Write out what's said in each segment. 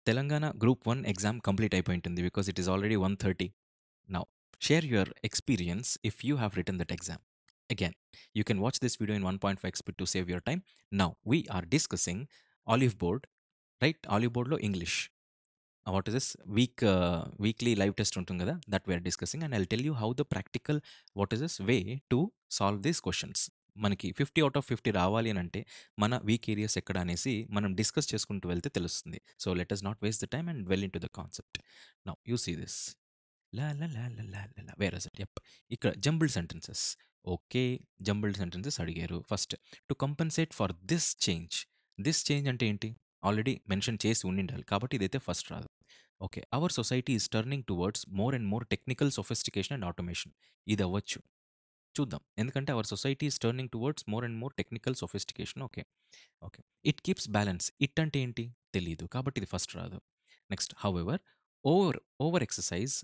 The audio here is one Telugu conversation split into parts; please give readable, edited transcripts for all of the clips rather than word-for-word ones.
తెలంగాణ గ్రూప్ 1 ఎగ్జామ్ కంప్లీట్ అయిపోయి ఉంటుంది because it is already 1:30. Now, share your experience if you have written that exam. Again, you can watch this video in 1.5 speed to save your time. Now, we are discussing Olive Board, right? Olive Board lo English. What is this? Weekly live test ఉంటుంది కదా, that we are discussing, and I'll tell you how the practical, what is this way to solve these questions. మనకి 50 అవుట్ ఆఫ్ 50 రావాలి అని అంటే మన వీక్ ఏరియాస్ ఎక్కడ అనేసి మనం డిస్కస్ చేసుకుంటూ వెళ్తే తెలుస్తుంది. So let us not waste the time and well into the concept. Now you see this. La la la la la la la. Where is it? Yup. ఇక్కడ jumbled sentences. Okay, jumbled sentences అడిగారు. First, to compensate for this change. This change అంటే ఏంటి? ఆల్రెడీ మెన్షన్ చేసి ఉండిండాలి కాబట్టి ఇదైతే ఫస్ట్ రాదు. Okay, our society is turning towards more and more technical sophistication and automation. ఇది అవ్వచ్చు. చూద్దాం. ఎందుకంటే our society is turning towards more and more technical sophistication. Okay. Okay. It keeps balance. It అంటే ఏంటి? తెలీదు. కాబట్టి ఇది ఫస్ట్ రాదు. Next, however, over exercise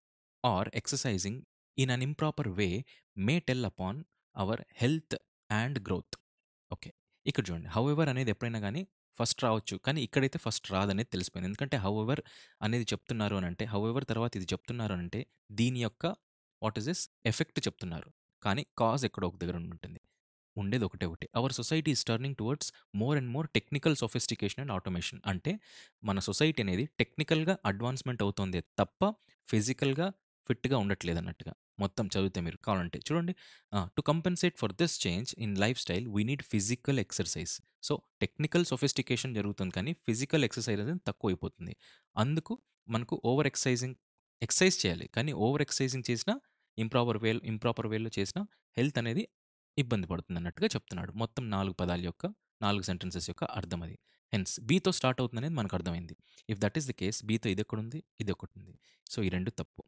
or exercising in an improper way may tell upon our health and growth. Okay. ఇక్కడ చూడండి, హౌఎవర్ అనేది ఎప్పుడైనా కానీ ఫస్ట్ రావచ్చు, కానీ ఇక్కడైతే ఫస్ట్ రాదనేది తెలిసిపోయింది. ఎందుకంటే హౌఎవర్ అనేది చెప్తున్నారు అని అంటే, హౌఎవర్ తర్వాత ఇది చెప్తున్నారు అని అంటే దీని యొక్క వాట్ ఇస్ దిస్ ఎఫెక్ట్ చెప్తున్నారు, కానీ కాజ్ ఎక్కడో ఒక దగ్గర ఉంటుంది. ఉండేది ఒకటే ఒకటి. Hour society is turning towards more and more technical sophistication and automation. అంటే మన సొసైటీ అనేది టెక్నికల్గా అడ్వాన్స్మెంట్ అవుతుంది తప్ప ఫిజికల్గా ఫిట్గా ఉండట్లేదు అన్నట్టుగా. మొత్తం చదివితే మీరు కావాలంటే చూడండి. To compensate for this change in life style we need physical exercise. So technical sophistication జరుగుతుంది కానీ ఫిజికల్ ఎక్సర్సైజ్ అనేది తక్కువ అయిపోతుంది. అందుకు మనకు ఎక్సర్సైజ్ చేయాలి, కానీ ఓవర్ ఎక్సర్సైజింగ్ చేసినా ఇంప్రాపర్ వేలో చేసినా హెల్త్ అనేది ఇబ్బంది పడుతుందన్నట్టుగా చెప్తున్నాడు. మొత్తం 4 పదాల యొక్క 4 సెంటెన్సెస్ యొక్క అర్థం అది. హెన్స్ బీతో స్టార్ట్ అవుతుందనేది మనకు అర్థమైంది. If that is the case బీతో ఇదెక్కడుంది? ఇదొకటుంది. సో ఈ 2 తప్పు.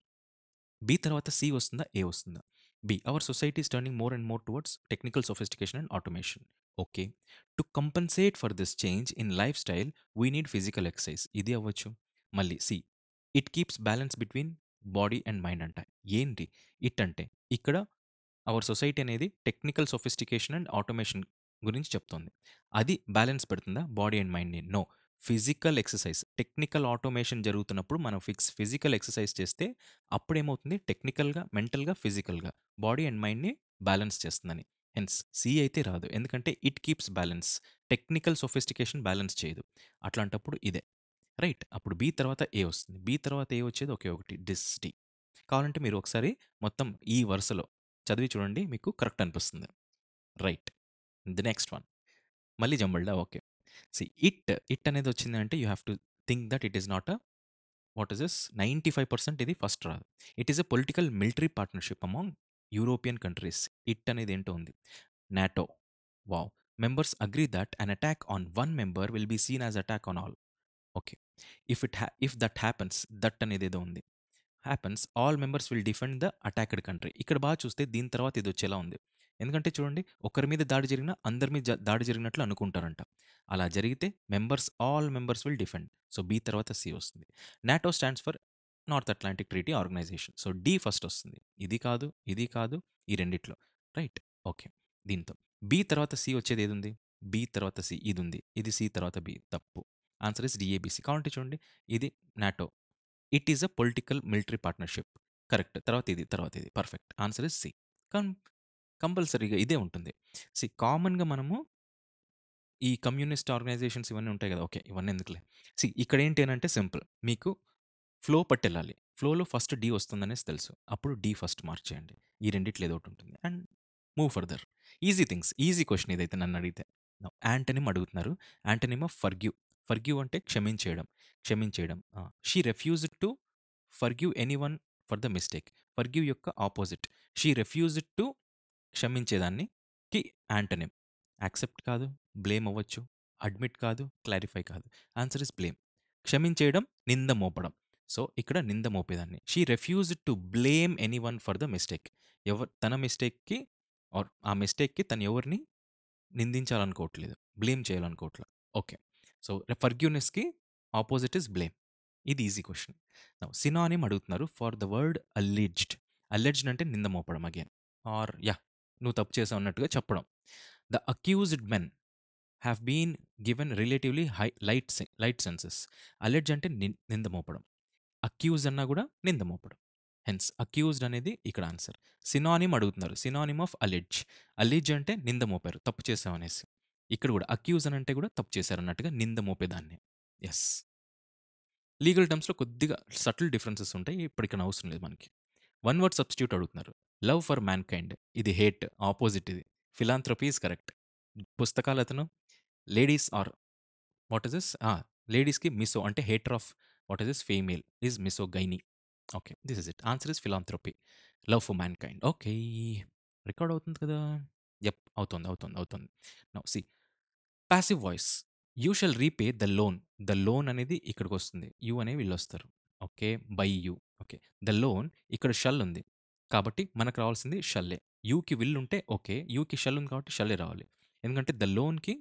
బి తర్వాత సి వస్తుందా? ఏ వస్తుందా? B, our society is turning more and more towards technical sophistication and automation. Okay. To compensate for this change in life style we need physical exercise. ఇది అవ్వచ్చు. మళ్ళీ C, it keeps balance between body and mind అంట. ఏంటి ఇట్ అంటే? ఇక్కడ అవర్ సొసైటీ అనేది టెక్నికల్ సొఫిస్టికేషన్ అండ్ ఆటోమేషన్ గురించి చెప్తోంది. అది బ్యాలెన్స్ పెడుతుందా బాడీ అండ్ మైండ్ని? No. Physical exercise, technical automation జరుగుతున్నప్పుడు మనం ఫిజికల్ ఎక్సర్సైజ్ చేస్తే అప్పుడేమవుతుంది? టెక్నికల్గా, మెంటల్గా, ఫిజికల్గా బాడీ అండ్ మైండ్ని బ్యాలెన్స్ చేస్తుందని. హెన్స్ సి అయితే రాదు, ఎందుకంటే it keeps balance. Technical sophistication balance చేయదు. అట్లాంటప్పుడు ఇదే రైట్. అప్పుడు బి తర్వాత ఏ వస్తుంది. బి తర్వాత ఏ వచ్చేది ఒకే ఒకటి, డిస్ డి. కావాలంటే మీరు ఒకసారి మొత్తం ఈ వరుసలో చదివి చూడండి, మీకు కరెక్ట్ అనిపిస్తుంది. రైట్. ది నెక్స్ట్ వన్ మళ్ళీ జంబల్డా. ఓకే. సి, ఇట్ అనేది వచ్చింది అంటే you have to think that it is not a what is this 95% ఇది ఫస్ట్ రాదు. It is a political military partnership among European countries. It అనేది ఏంటో ఉంది. NATO. Wow. Members agree that an attack on one member will be seen as attack on all. Okay. If that happens, that అనేది ఏదో ఉంది. Happens, all members will defend the attacked country. ఇక్కడ బాగా చూస్తే దీని తర్వాత ఇది వచ్చేలా ఉంది. ఎందుకంటే చూడండి, ఒకరి మీద దాడి జరిగినా అందరి మీద దాడి జరిగినట్లు అనుకుంటారంట. అలా జరిగితే all members will defend. So B తర్వాత సి వస్తుంది. NATO stands for North Atlantic Treaty Organization. So D first వస్తుంది. ఇది కాదు, ఇది కాదు, ఈ రెండిట్లో. రైట్. ఓకే. దీంతో బి తర్వాత సి వచ్చేది ఏది ఉంది? బి తర్వాత సి ఇది ఉంది. ఇది సి తర్వాత బి. తప్పు. Answer is D A B C. కావాలంటే చూడండి, ఇది NATO. It is a political military partnership. Correct. తర్వాత ఇది. పర్ఫెక్ట్. Answer is C. కంపల్సరీగా ఇదే ఉంటుంది. సి, కామన్గా మనము ఈ కమ్యూనిస్ట్ ఆర్గనైజేషన్స్ ఇవన్నీ ఉంటాయి కదా. ఓకే, ఇవన్నీ ఎందుకులే. సి, ఇక్కడ ఏంటి అని అంటే సింపుల్. మీకు ఫ్లో పట్టెళ్ళాలి. ఫ్లోలో ఫస్ట్ డి వస్తుందనేసి తెలుసు. అప్పుడు డి ఫస్ట్ మార్క్ చేయండి. ఈ రెండిట్లో ఏదో ఒకటి ఉంటుంది and move further. Easy things. Easy question ఇదైతే నన్ను అడిగితే. యాంటనిమ్ అడుగుతున్నారు. Antonym of forgive. ఫర్గ్యూ అంటే క్షమించేయడం. క్షమించేయడం. She refused to forgive anyone for the mistake. Forgive యొక్క ఆపోజిట్. షీ రెఫ్యూజ్డ్ టు క్షమించేదాన్ని కి యాంటనిమ్. యాక్సెప్ట్ కాదు, బ్లేమ్ అవ్వచ్చు. అడ్మిట్ కాదు, క్లారిఫై కాదు. Answer is blame. క్షమించేయడం, నింద మోపడం. సో ఇక్కడ నింద మోపేదాన్ని. She refused to blame anyone for the mistake. తన మిస్టేక్కి ఆర్ ఆ మిస్టేక్కి తను ఎవరిని నిందించాలనుకోవట్లేదు, బ్లేమ్ చేయాలనుకోవట్లేదు. ఓకే. సో ఫర్గ్యూనెస్కి ఆపోజిట్ ఇస్ బ్లేమ్. ఇది ఈజీ క్వశ్చన్. సినానిమ్ అడుగుతున్నారు for the word alleged. Alleged అంటే నింద మోపడం అగైన్. ఆర్ యా, నువ్వు తప్పు చేసావు అన్నట్టుగా చెప్పడం. The accused men have been given relatively high light sentences. Allege అంటే నింద మోపడం. అక్యూజ్ అన్నా కూడా నింద మోపడం. హెన్స్ అక్యూజ్డ్ అనేది ఇక్కడ ఆన్సర్. సినానిమ్ అడుగుతున్నారు. Synonym of allege. అలెడ్జ్ అంటే నింద మోపారు, తప్పు చేశామనేసి. ఇక్కడ కూడా అక్యూజ్ అని అంటే కూడా తప్పు చేశారు అన్నట్టుగా నింద మోపేదాన్ని. ఎస్. లీగల్ టర్మ్స్‌లో కొద్దిగా సటిల్ డిఫరెన్సెస్ ఉంటాయి. ఇప్పుడు ఇక్కడ అవసరం లేదు మనకి. వన్ వర్డ్ సబ్స్టిట్యూట్ అడుగుతున్నారు. లవ్ ఫర్ మ్యాన్‌కైండ్ ఇది హేట్, ఆపోజిట్ ఇది. Philanthropy is correct. పుస్తకాలతను ladies or what is this? లేడీస్‌కి మిసో అంటే hater of what is this? Female is misogyny. Okay. This is it. Answer is philanthropy. Love for mankind. Okay. Record అవుతుంది కదా! యెప్. అవుతోంది. అవుతోంది. అవుతోంది. Now see passive voice. You shall repay the loan. The loan అనేది ఇక్కడికొస్తుంది. యూ అనే వీళ్ళొస్తారు. Okay. By you. Okay. The loan ఇక్కడ షల్ ఉంది. కాబట్టి మనకు రావాల్సింది షల్లే. యూకి విల్ ఉంటే ఓకే. యూకి షల్ ఉంది కాబట్టి షల్లే రావాలి. ఎందుకంటే ద లోన్‌కి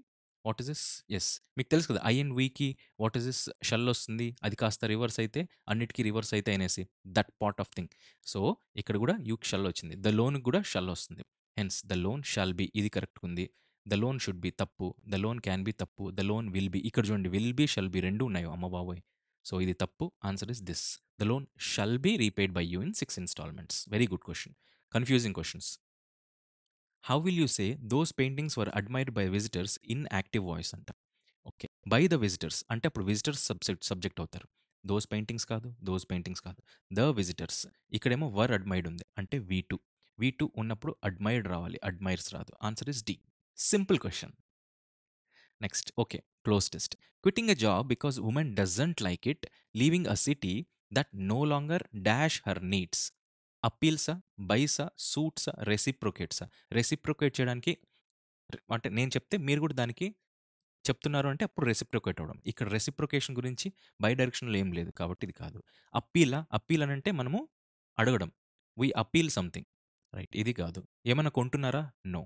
వాట్ ఇస్ దిస్? యెస్. మీకు తెలుసు కదా! ఐ అండ్ వీకి వాట్ ఇస్ దిస్? షల్ వస్తుంది. అది కాస్త రివర్స్ అయితే అన్నిటికి రివర్స్ అయితే అనేసి. That part of thing. So, ఇక్కడ కూడా యూకి షల్ వచ్చింది. ద లోన్‌కి కూడా షల్ వస్తుంది. Hence the loan shall be ఇది కరెక్ట్‌గా ఉంది. ద లోన్ షుడ్ బి తప్పు. ద లోన్ క్యాన్ బి తప్పు. ద లోన్ విల్ బి ఇక్కడ చూడండి విల్ బి, షల్ బి 2 ఉన్నాయి. అమ్మ బాబోయ్! సో, ఇది తప్పు. Answer is this. The loan shall be repaid by you in 6 installments. Very good question. Confusing questions. How will you say those paintings were admired by visitors in active voice అంట. ఓకే. బై ద విజిటర్స్ అంటే అప్పుడు విజిటర్స్ సబ్జెక్ట్ అవుతారు. దోస్ పెయింటింగ్స్ కాదు. దోస్ పెయింటింగ్స్ కాదు. The visitors. ఇక్కడేమో వర్ అడ్మైర్డ్ ఉంది. అంటే వి2. వి2 ఉన్నప్పుడు అడ్మైర్డ్ రావాలి. అడ్మైర్స్ రాదు. Answer is D. Simple question. Next. Okay. Close test. Quitting a job because women doesn't like it, leaving a city that no longer dash her needs. అప్పీల్సా, బైసా, సూట్సా, రెసిప్రొకేట్సా. రెసిప్రొకేట్ చేయడానికి అంటే నేను చెప్తే మీరు కూడా దానికి చెప్తున్నారు అంటే అప్పుడు రెసిప్రొకేట్ అవ్వడం. ఇక్కడ రెసిప్రొకేషన్ గురించి బై డైరెక్షన్‌లో ఏం లేదు. కాబట్టి ఇది కాదు. అప్పీలా? అప్పీల్ అనంటే మనము అడగడం. వి అప్పీల్ సంథింగ్. రైట్. ఇది కాదు. ఏమన్నా కొంటున్నారా? నో.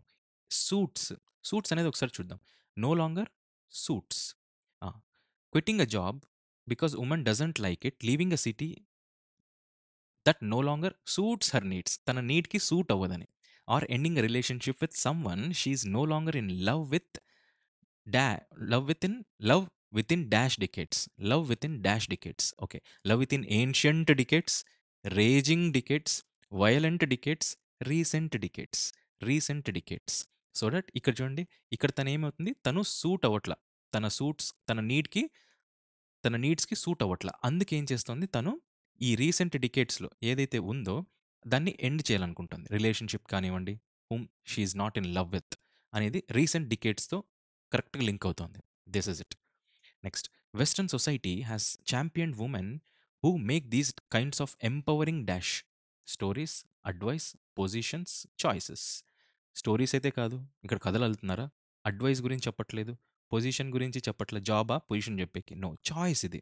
సూట్స్. సూట్స్ అనేది ఒకసారి చూద్దాం. No longer suits. ఆ! Quitting a job because woman doesn't like it, leaving a city that no longer suits her needs. తన నీడ్‌కి సూట్ అవ్వదని. Or ending a relationship with someone she is no longer in love with the love within love within dash decades. Love within dash decades. Okay. Love within ancient decades, raging decades, violent decades, recent decades. Recent decades. So that ఇక్కడ చూడండి. ఇక్కడ తనేమవుతుంది? తను సూట్ అవ్వట్ల. తన నీడ్‌కి తన నీడ్స్‌కి సూట్ అవ్వట్ల. అందుకేం చేస్తోంది తను ఈ రీసెంట్ డికేడ్స్‌లో ఏదైతే ఉందో దాన్ని ఎండ్ చేయాలనుకుంటుంది. రిలేషన్‌షిప్ కానివ్వండి, whom she is not in love with అనేది రీసెంట్ డికేడ్స్‌తో కరెక్ట్‌గా లింక్ అవుతోంది. This is it. Next. Western society has championed women who make these kinds of empowering dash stories, advice, positions, choices. Stories అయితే కాదు. ఇక్కడ కథలు అల్లుతున్నారా? అడ్వైస్ గురించి చెప్పట్లేదు. పొజిషన్ గురించి చెప్పట్లేదు. జాబా? పొజిషన్ చెప్పేకి. నో. చాయిస్ ఇది.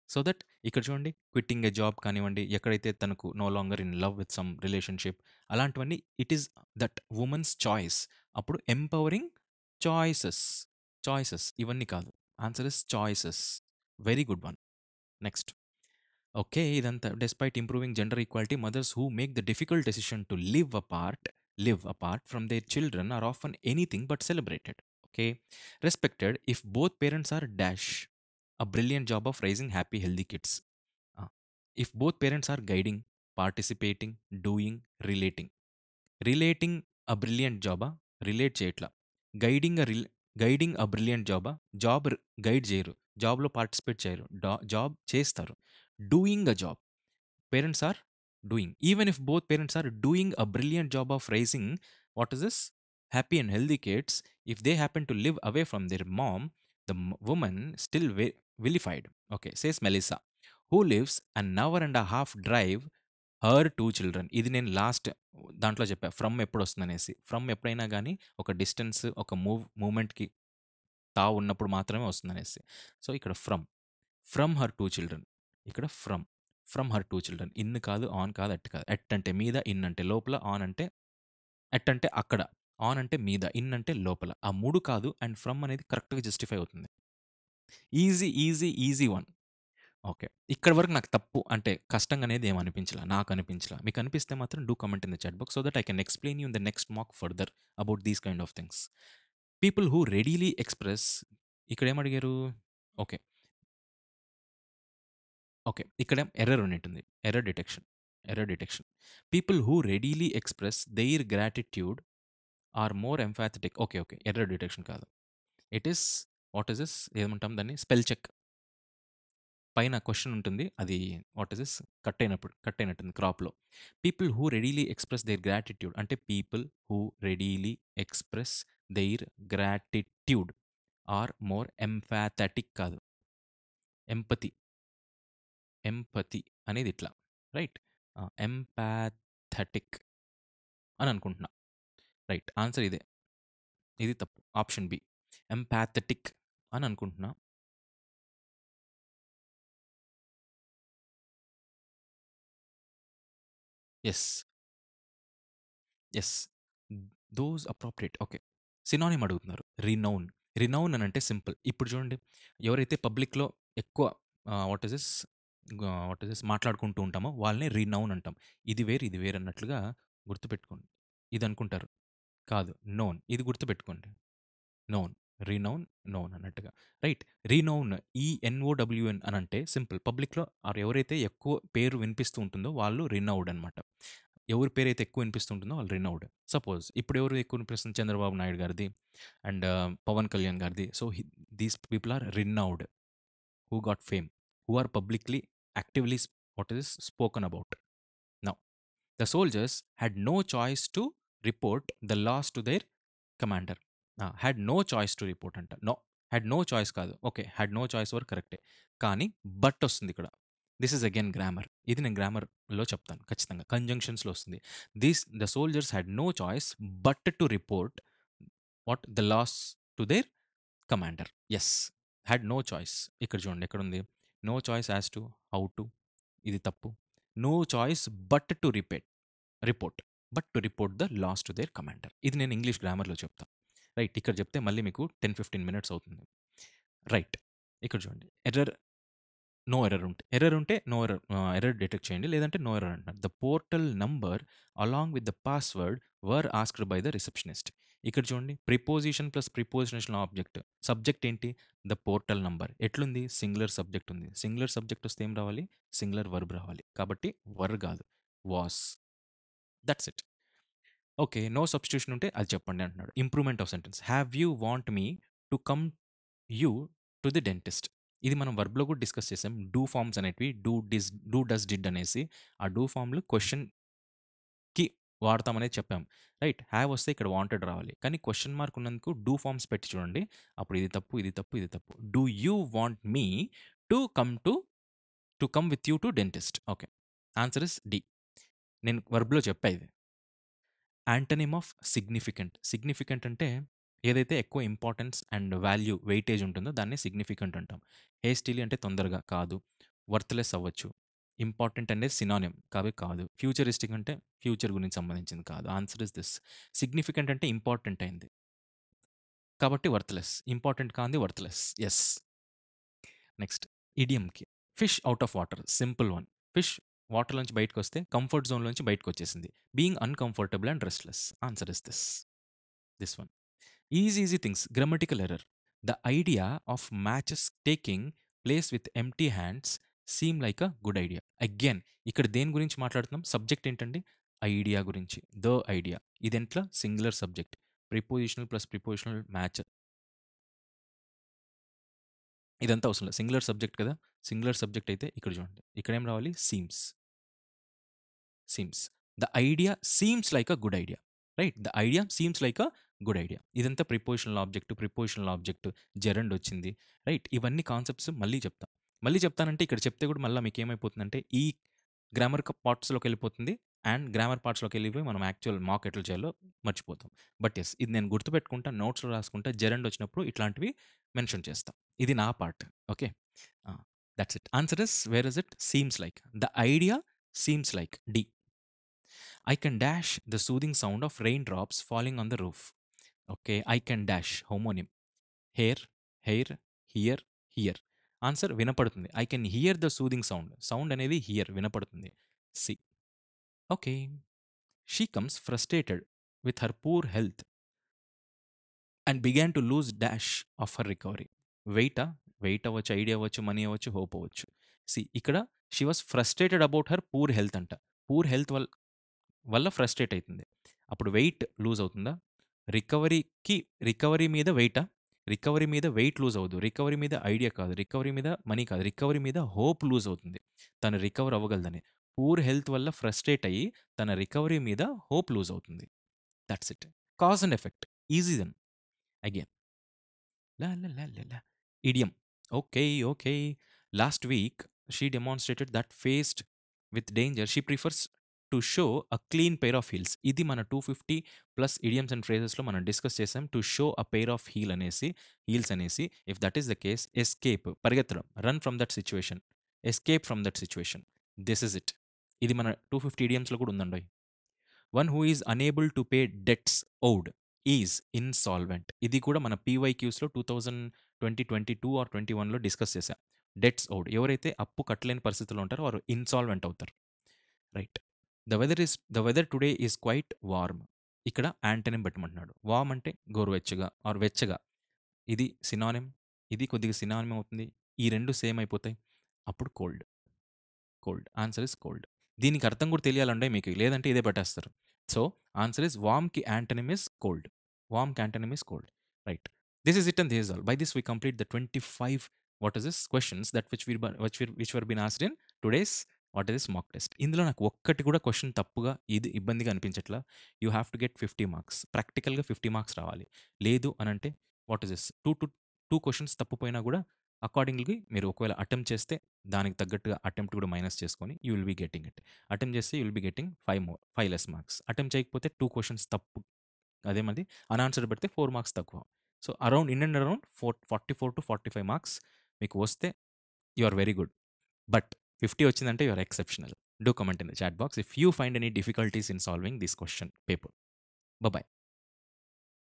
సో దట్ ఇక్కడ చూడండి క్విట్టింగ్ ఎ జాబ్ కానివ్వండి, ఎక్కడైతే తనకు no longer in love with some relationship అలాంటివన్నీ it is that woman's choice. అప్పుడు ఎంపవరింగ్ చాయిసెస్. చాయిసెస్ ఇవన్నీ కాదు. Answer is choices. Very good one. Next. Okay. ఇదంతా despite improving gender equality, mothers who make the difficult decision to live apart from their children are often anything but celebrated. Okay. Respected if both parents are dash a brilliant job of raising happy, healthy kids. Uh, if both parents are guiding, participating, doing, relating. Relating a brilliant జాబా? రిలేట్ చేయట్లా. గైడింగ్ అ రిల్ గైడింగ్ అ బ్రిలియంట్ జాబా? జాబ్ గైడ్ చేయరు. జాబ్‌లో పార్టిసిపేట్ చేయరు. జాబ్ చేస్తారు. Doing a job. Parents are doing. Even if both parents are doing a brilliant job of raising what is this? Happy and healthy kids. If they happen to live away from their mom, the woman still vilified. Okay. Says Melissa. Who lives on our and a half drive her 2 children. ఇది నేను లాస్ట్ దాంట్లో చెప్పా. ఫ్రమ్ ఎప్పుడొస్తుందనేసి. ఫ్రమ్ ఎప్పుడైనా గానీ ఒక డిస్టెన్స్, ఒక మూవ్‌మెంట్‌కి ఉన్నప్పుడు మాత్రమే వస్తుందనేసి. సో, ఇక్కడ ఫ్రమ్ హర్ 2 చిల్డ్రన్. ఇక్కడ ఫ్రమ్ హర్ 2 చిల్డ్రన్. ఇన్ కాదు, ఆన్ కాదు, అట్ కాదు. ఎట్ అంటే మీద, ఇన్ అంటే లోపల, ఆన్ అంటే ఎట్ అంటే అక్కడ, ఆన్ అంటే మీద, ఇన్ అంటే లోపల. ఆ 3 కాదు అండ్ ఫ్రమ్ అనేది కరెక్ట్‌గా జస్టిఫై అవుతుంది. Easy, easy, easy one. Okay. ఇక్కడి వరకు నాకు తప్పు అంటే కష్టంగా అనేది ఏమి అనిపించలా. నాకు అనిపించలా. మీకు అనిపిస్తే మాత్రం do comment in the chat box so that I can explain you in the next mock further about these kind of things. People who readily express ఇక్కడేమడిగారు? ఓకే. ఓకే. ఇక్కడ ఎర్రర్ ఉన్నట్టుంది. Error detection. Error detection. People who readily express their gratitude are more empathetic. Okay. Okay. Error detection కాదు. It is what is this? ఏమంటాం దాన్ని? Spell check. పైన క్వెషన్ ఉంటుంది. అది వాట్ ఈస్ దిస్? కట్ అయినట్టుంది క్రాప్‌లో. People who readily express their gratitude అంటే people who readily express their gratitude are more empathetic కాదు. ఎంపతి. ఎంపతి అనేది ఇట్లా. రైట్. ఎంపాథెటిక్ అని అనుకుంటున్నా. రైట్. ఆన్సర్ ఇదే. ఇది తప్పు. Option B. ఎంపాథెటిక్ అని అనుకుంటున్నా. Yes. Yes. Those appropriate. Okay. Synonym అడుగుతున్నారు. రినౌన్. రినౌన్ అనంటే సింపుల్. ఇప్పుడు చూడండి ఎవరైతే పబ్లిక్‌లో ఎక్కువ what is this? What is this? మాట్లాడుకుంటూ ఉంటామో వాళ్ళని రినౌన్ అంటాం. ఇది వేరు, ఇది వేరు అన్నట్లుగా గుర్తుపెట్టుకోండి. ఇది అనుకుంటారు. కాదు. నోన్. ఇది గుర్తుపెట్టుకోండి. నోన్. రినౌన్, నోన్ అన్నట్టుగా. రైట్. రినౌన్ ఈఎన్ఓడబ్ల్యూఎన్ అనంటే సింపుల్. పబ్లిక్‌లో ఆర్ ఎవరైతే ఎక్కువ పేరు వినిపిస్తూ ఉంటుందో వాళ్ళు రినౌడ్ అనమాట. ఎవరి పేరైతే ఎక్కువ వినిపిస్తుంటుందో వాళ్ళు రినౌడ్. సపోజ్ ఇప్పుడు ఎవరు ఎక్కువ వినిపిస్తుంది? చంద్రబాబు నాయుడు గారిది అండ్ పవన్ కళ్యాణ్ గారిది. So, these people are renowned who got fame. Who are publicly actively what is spoken about. Now the soldiers had no choice to report the loss to their commander. Had no choice to report అంట. నో. హ్యాడ్ నో చాయిస్ కాదు. ఓకే. హ్యాడ్ నో చాయిస్ వరకు కరెక్టే. కానీ బట్ వస్తుంది ఇక్కడ. This is again grammar. ఇది నేను గ్రామర్‌లో చెప్తాను ఖచ్చితంగా. కంజంక్షన్స్‌లో వస్తుంది. The soldiers had no choice but to report what the loss to their commander. Yes. Had no choice. ఇక్కడ చూడండి ఎక్కడుంది? No choice as to, how to ఇది తప్పు. No choice but to report. But to report the loss to their commander. ఇది నేను ఇంగ్లీష్ గ్రామర్‌లో చెప్తా. రైట్. ఇక్కడ చెప్తే మళ్ళీ మీకు 10, 15 మినిట్స్ అవుతుంది. రైట్. ఇక్కడ చూడండి. నో ఎర్రర్ ఉంటే ఎర్రర్ డిటెక్ట్ చేయండి. లేదంటే నో ఎర్రర్ అంటున్నారు. The portal number along with the password were asked by the receptionist. ఇక్కడ చూడండి preposition plus prepositional object. Subject ఏంటి? The portal number. ఎట్లుంది? సింగులర్ సబ్జెక్ట్ ఉంది. సింగులర్ సబ్జెక్ట్ వస్తే ఏం రావాలి? సింగులర్ వర్బ్ రావాలి. కాబట్టి వర్ కాదు. Was. That's it. Okay. No substitution ఉంటే అది చెప్పండి అంటున్నాడు. Improvement of sentence. Have you want me to come you to the dentist. ఇది మనం వర్బ్‌లో కూడా డిస్కస్ చేసాం. డూ ఫార్మ్స్ అనేటివి డూ, డస్, డిడ్ అనేసి ఆ డూ ఫార్మ్‌లు క్వెషన్‌కి వాడతామనేది చెప్పాం. రైట్. హ్యావ్ వస్తే ఇక్కడ వాంటెడ్ రావాలి. కానీ క్వెషన్ మార్క్ ఉన్నందుకు డూ ఫార్మ్స్ పెట్టి చూడండి. అప్పుడు ఇది తప్పు, ఇది తప్పు, ఇది తప్పు. Do you want me to come with you to dentist. Okay. Answer is D. నేను వర్బ్‌లో చెప్పా ఇది. Antonym of significant. సిగ్నిఫికెంట్ అంటే ఏదైతే ఎక్కువ ఇంపార్టెన్స్ అండ్ వాల్యూ, వెయిటేజ్ ఉంటుందో దాన్ని సిగ్నిఫికెంట్ అంటాం. హేస్టిలీ అంటే తొందరగా కాదు. వర్త్‌లెస్ అవ్వచ్చు. ఇంపార్టెంట్ అనేది సినానిమ్ కాదు. ఫ్యూచరిస్టిక్ అంటే ఫ్యూచర్ గురించి సంబంధించింది కాదు. Answer is this. సిగ్నిఫికెంట్ అంటే ఇంపార్టెంట్ అయింది. కాబట్టి వర్త్‌లెస్. ఇంపార్టెంట్ కానిది వర్త్‌లెస్. యెస్. నెక్స్ట్ ఇడియమ్‌కి. Fish out of water. Simple one. Fish వాటర్‌లోంచి బయటకొస్తే కంఫర్ట్ జోన్‌లోంచి బయటకొచ్చేసింది. Being uncomfortable and restless. Answer is this one. Easy things. Grammatical error. The idea of matches taking place with empty hands seem like a good idea. Again ఇక్కడ దేని గురించి మాట్లాడుతున్నాం? సబ్జెక్ట్ ఏంటండి? ఐడియా గురించి. The idea. ఇదెంట్లా? Singular subject. Prepositional plus prepositional match. ఇదంతా అవసరం లేదు. సింగులర్ సబ్జెక్ట్ కదా! సింగులర్ సబ్జెక్ట్ అయితే ఇక్కడ చూడండి. ఇక్కడేం రావాలి? Seems. The idea seems like a good idea. Right. The idea seems like a good idea. ఇదంతా ప్రిపోజిషనల్ ఆబ్జెక్ట్ జెరండ్ వచ్చింది. రైట్. ఇవన్నీ కాన్సెప్ట్స్ మళ్ళీ చెప్తా. మళ్ళీ చెప్తానంటే ఇక్కడ చెప్తే కూడా మళ్ళీ మీకేమైపోతుందంటే ఈ గ్రామర్ పార్ట్స్‌లోకి వెళ్ళిపోతుంది. అండ్ గ్రామర్ పార్ట్స్‌లోకి వెళ్ళిపోయి మనం యాక్చువల్ మాక్ ఎట్లా చేయాలో మర్చిపోతాం. బట్ యెస్ ఇది నేను గుర్తుపెట్టుకుంటా. నోట్స్‌లో రాసుకుంటా. జెరండ్ వచ్చినప్పుడు ఇట్లాంటివి మెన్షన్ చేస్తా. ఇది నా part. Okay. Ah! That's it. Answer is where is it? Seems like. The idea seems like. D. I can dash the soothing sound of raindrops falling on the roof. Okay, I can dash. Homonym. Here, here, here, here. Answer వినపడుతుంది. I can hear the soothing sound. Sound అనేది హియర్ వినపడుతుంది. C. Okay. She comes frustrated with her poor health. And began to lose dash of her recovery. వెయిటా? వెయిట్ అవ్వచ్చు, ఐడియా అవ్వచ్చు, మనీ అవ్వచ్చు, హోప్ అవ్వచ్చు. ఇక్కడ she was frustrated about her poor health అంట. పూర్ హెల్త్ వల్ల ఫ్రస్ట్రేట్ అవుతుంది. అప్పుడు వెయిట్ లూజ్ అవుతుందా? రికవరీకి రికవరీ మీద వెయిటా? రికవరీ మీద వెయిట్ లూజ్ అవ్వదు. రికవరీ మీద ఐడియా కాదు. రికవరీ మీద మనీ కాదు. రికవరీ మీద హోప్ లూజ్ అవుతుంది. తను రికవర్ అవ్వగలదని. పూర్ హెల్త్ వల్ల ఫ్రస్ట్రేట్ అయ్యి తన రికవరీ మీద హోప్ లూజ్ అవుతుంది. That's it. Cause and effect. Easy then. Again La la la la la. Idiom. Okay, okay. Last week, she demonstrated that faced with danger, she prefers to show a clean pair of heels. ఇది మన 250 ప్లస్ idioms అండ్ ఫ్రేజెస్లో మనం డిస్కస్ చేసాం. To show a pair of heels అనేసి. If that is the case, escape, పరిగెత్తడం, run from that situation, escape from that situation. This is it. ఇది మన 250 idioms లో కూడా ఉందండి. One who is unable to pay debts owed is insolvent. ఇది కూడా మన పీవైక్యూస్లో 2022 ఆర్ 21లో డిస్కస్ చేశాం. డెట్స్ ఔడ్, ఎవరైతే అప్పు కట్టలేని పరిస్థితుల్లో ఉంటారో వారు ఇన్సాల్వెంట్ అవుతారు. Right. The weather today is quiet warm. ఇక్కడ యాంటనిమ్ పెట్టమంటున్నాడు. వార్మ్ అంటే గోరువెచ్చగా ఆర్ వెచ్చగా. ఇది సినానిమ్, ఇది కొద్దిగా సినానిమ్ అవుతుంది. ఈ రెండు సేమ్ అయిపోతాయి. అప్పుడు cold. Cold. Answer is cold. దీనికి అర్థం కూడా తెలియాలంటే మీకు, లేదంటే ఇదే పెట్టేస్తారు. సో ఆన్సర్ ఇస్ వామ్కి యాంటనిమ్ ఇస్ కోల్డ్. వామ్కి antonym is cold. Right. This is it and this is all. By this we complete the 25 what is this questions that which were been asked in today's what is this mock test. ఇందులో నాకు ఒక్కటి కూడా క్వశ్చన్ తప్పుగా ఇది ఇబ్బందిగా అనిపించట్లా. You have to get 50 marks. ప్రాక్టికల్గా 50 మార్క్స్ రావాలి. లేదు అని అంటే what is this, two questions తప్పుపోయినా కూడా అకార్డింగ్లీ మీరు ఒకవేళ అటెంప్ట్ చేస్తే దానికి తగ్గట్టుగా అటెంప్ట్ కూడా మైనస్ చేసుకొని you will be getting it. Attempt చేస్తే you will be getting 5 less marks. Attempt చేయకపోతే 2 క్వశ్చన్స్ తప్పు, అదే మరి అన్ఆన్సర్డ్ పెడితే 4 మార్క్స్ తక్కువ. So around in and around 44 to 45 marks మీకు వస్తే you are very good. But 50 వచ్చిందంటే you are exceptional. Do comment in the chat box if you find any difficulties in solving this question paper. Bye.